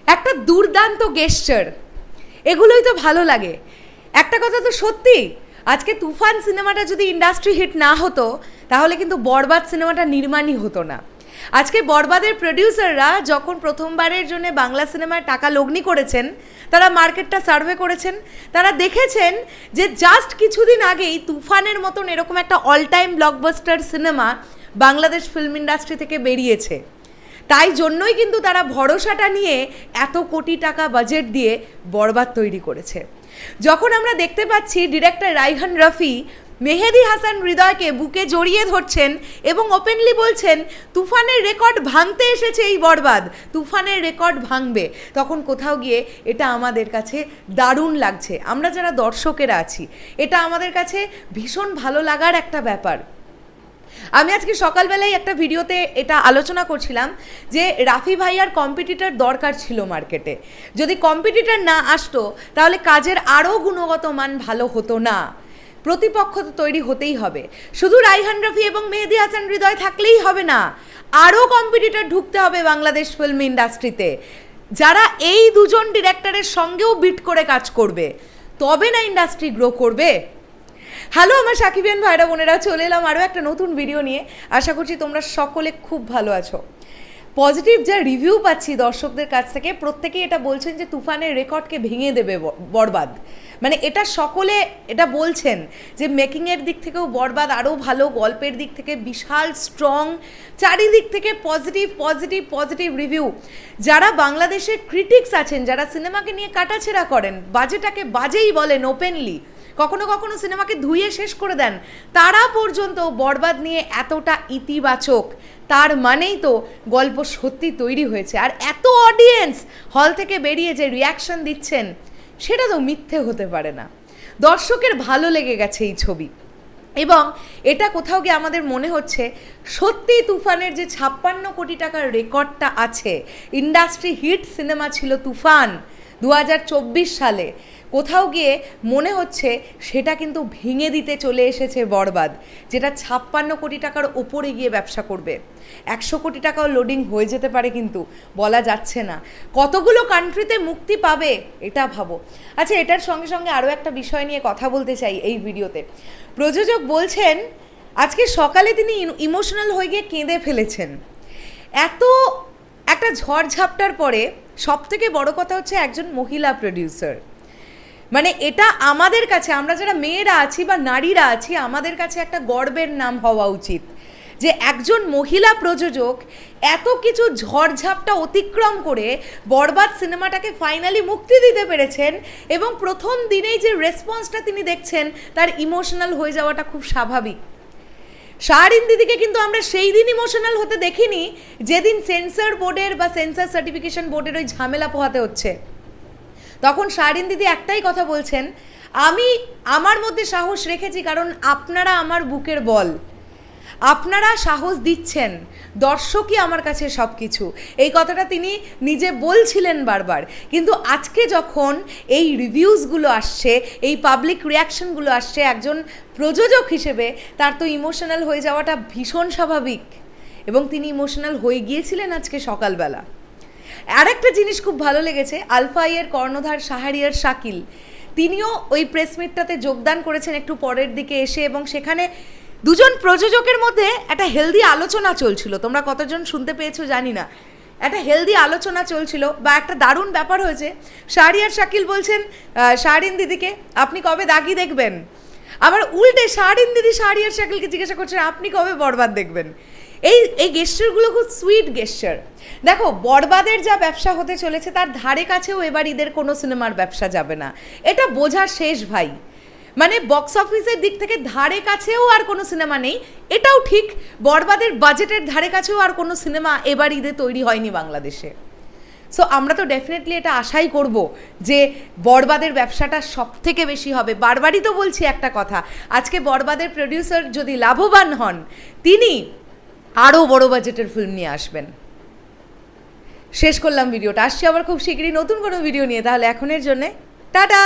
একটা দুর্দান্ত গেস্টার, এগুলোই তো ভালো লাগে। একটা কথা তো সত্যি, আজকে তুফান সিনেমাটা যদি ইন্ডাস্ট্রি হিট না হতো তাহলে কিন্তু বরবাদ সিনেমাটা নির্মাণই হতো না। আজকে বরবাদের প্রডিউসাররা যখন প্রথমবারের জন্য বাংলা সিনেমায় টাকা লগ্নি করেছেন, তারা মার্কেটটা সার্ভে করেছেন, তারা দেখেছেন যে জাস্ট কিছুদিন আগেই তুফানের মতন এরকম একটা all time blockbuster cinema Bangladesh film industry থেকে বেরিয়েছে। তাই জন্যই কিন্তু তারা ভরসাটা নিয়ে এত কোটি টাকা বাজেট দিয়ে বরবাদ তৈরি করেছে। যখন আমরা দেখতে পাচ্ছি ডিরেক্টর রায়হান রফি মেহেদী হাসান হৃদয়কে বুকে জড়িয়ে ধরছেন এবং ওপেনলি বলছেন তুফানের রেকর্ড ভাঙতে এসেছে এই বরবাদ, তুফানের রেকর্ড ভাঙবে, তখন কোথাও গিয়ে এটা আমাদের কাছে দারুণ লাগছে। আমরা যারা দর্শকেরা আছি, এটা আমাদের কাছে ভীষণ ভালো লাগার একটা ব্যাপার। আমি আজকে সকালবেলায় একটা ভিডিওতে এটা আলোচনা করছিলাম যে রাফি ভাইয়ার কম্পিটিটর দরকার ছিল মার্কেটে। যদি কম্পিটিটর না আসতো তাহলে কাজের আরও গুণগত মান ভালো হতো না। প্রতিপক্ষ তো তৈরি হতেই হবে। শুধু রায়হান রফি এবং মেহেদী হাসান হৃদয় থাকলেই হবে না, আরও কম্পিটিটর ঢুকতে হবে বাংলাদেশ ফিল্ম ইন্ডাস্ট্রিতে, যারা এই দুজন ডিরেক্টরের সঙ্গেও বিট করে কাজ করবে, তবে না ইন্ডাস্ট্রি গ্রো করবে। হ্যালো আমার সাকিবিয়ান ভাইরা বোনেরা, চলে এলাম আরও একটা নতুন ভিডিও নিয়ে। আশা করছি তোমরা সকলে খুব ভালো আছো। পজিটিভ যা রিভিউ পাচ্ছি দর্শকদের কাছ থেকে, প্রত্যেকেই এটা বলছেন যে তুফানের রেকর্ডকে ভেঙে দেবে বরবাদ। মানে এটা সকলে এটা বলছেন যে মেকিংয়ের দিক থেকেও বরবাদ আরও ভালো, গল্পের দিক থেকে বিশাল স্ট্রং, চারিদিক থেকে পজিটিভ পজিটিভ পজিটিভ রিভিউ। যারা বাংলাদেশের ক্রিটিক্স আছেন, যারা সিনেমাকে নিয়ে কাটাছেড়া করেন, বাজেটাকে বাজেই বলেন ওপেনলি, কখনো কখনো সিনেমাকে ধুয়ে শেষ করে দেন, তারা পর্যন্ত বরবাদ নিয়ে এতটা ইতিবাচক, তার মানেই তো গল্প সত্যি তৈরি হয়েছে। আর এত অডিয়েন্স হল থেকে বেরিয়ে যে রিয়াকশন দিচ্ছেন, সেটা তো মিথ্যে হতে পারে না। দর্শকের ভালো লেগে গেছে এই ছবি, এবং এটা কোথাও গিয়ে আমাদের মনে হচ্ছে সত্যি তুফানের যে 56 কোটি টাকার রেকর্ডটা আছে, ইন্ডাস্ট্রি হিট সিনেমা ছিল তুফান 2024 সালে, কোথাও গিয়ে মনে হচ্ছে সেটা কিন্তু ভেঙে দিতে চলে এসেছে বরবাদ, যেটা 56 কোটি টাকার ওপরে গিয়ে ব্যবসা করবে। 100 কোটি টাকাও লোডিং হয়ে যেতে পারে, কিন্তু বলা যাচ্ছে না। কতগুলো কান্ট্রিতে মুক্তি পাবে এটা ভাবো। আচ্ছা, এটার সঙ্গে সঙ্গে আরও একটা বিষয় নিয়ে কথা বলতে চাই এই ভিডিওতে। প্রযোজক বলছেন আজকে সকালে তিনি ইমোশনাল হয়ে গিয়ে কেঁদে ফেলেছেন। এত একটা ঝড়ঝাপটার পরে সবথেকে বড় কথা হচ্ছে একজন মহিলা প্রডিউসার। মানে এটা আমাদের কাছে, আমরা যারা মেয়েরা আছি বা নারীরা আছি, আমাদের কাছে একটা গর্বের নাম হওয়া উচিত যে একজন মহিলা প্রযোজক এত কিছু ঝড়ঝাপটা অতিক্রম করে বরবাদ সিনেমাটাকে ফাইনালি মুক্তি দিতে পেরেছেন, এবং প্রথম দিনেই যে রেসপন্সটা তিনি দেখছেন, তার ইমোশনাল হয়ে যাওয়াটা খুব স্বাভাবিক। শাহরিন দিদিকে কিন্তু আমরা সেই দিন ইমোশনাল হতে দেখিনি যেদিন সেন্সর বোর্ডের বা সেন্সর সার্টিফিকেশন বোর্ডের ওই ঝামেলা পোহাতে হচ্ছে। তখন শাহরিন দিদি একটাই কথা বলছেন, আমি আমার মধ্যে সাহস রেখেছি কারণ আপনারা আমার বুকের বল, আপনারা সাহস দিচ্ছেন, দর্শকই আমার কাছে সব কিছু। এই কথাটা তিনি নিজে বলছিলেন বারবার। কিন্তু আজকে যখন এই রিভিউজগুলো আসছে, এই পাবলিক রিয়াকশনগুলো আসছে, একজন প্রযোজক হিসেবে তার তো ইমোশনাল হয়ে যাওয়াটা ভীষণ স্বাভাবিক, এবং তিনি ইমোশনাল হয়ে গিয়েছিলেন আজকে সকালবেলা। আর একটা জিনিস খুব ভালো লেগেছে, আলফাইয়ের কর্ণধার শাহরিয়ার শাকিল, তিনিও ওই প্রেস মিটটাতে যোগদান করেছেন একটু পরের দিকে এসে, এবং সেখানে দুজন প্রযোজকের মধ্যে একটা হেলদি আলোচনা চলছিল। তোমরা কতজন শুনতে পেয়েছো জানি না, একটা হেলদি আলোচনা চলছিল বা একটা দারুণ ব্যাপার হয়েছে। শাহরিয়ার শাকিল বলছেন শাহরিন দিদিকে, আপনি কবে দাগি দেখবেন? আবার উল্টে শাহরিন দিদি শাহরিয়ার শাকিলকে জিজ্ঞাসা করছেন, আপনি কবে বরবাদ দেখবেন? এই গেস্টারগুলো খুব সুইট গেস্টার। দেখো, বরবাদের যা ব্যবসা হতে চলেছে তার ধারে কাছেও এবার ঈদের কোনো সিনেমার ব্যবসা যাবে না, এটা বোঝা শেষ ভাই। মানে বক্স অফিসের দিক থেকে ধারে কাছেও আর কোনো সিনেমা নেই, এটাও ঠিক। বরবাদের বাজেটের ধারে কাছেও আর কোনো সিনেমা এবার ঈদে তৈরি হয়নি বাংলাদেশে। সো আমরা তো ডেফিনেটলি এটা আশাই করব যে বরবাদের ব্যবসাটা সব থেকে বেশি হবে। বারবারই তো বলছি একটা কথা, আজকে বরবাদের প্রডিউসার যদি লাভবান হন, তিনি আরও বড় বাজেটের ফিল্ম নিয়ে আসবেন। শেষ করলাম ভিডিওটা, আসছি আবার খুব শীঘ্রই নতুন কোনো ভিডিও নিয়ে। তাহলে এখনের জন্যে টাটা।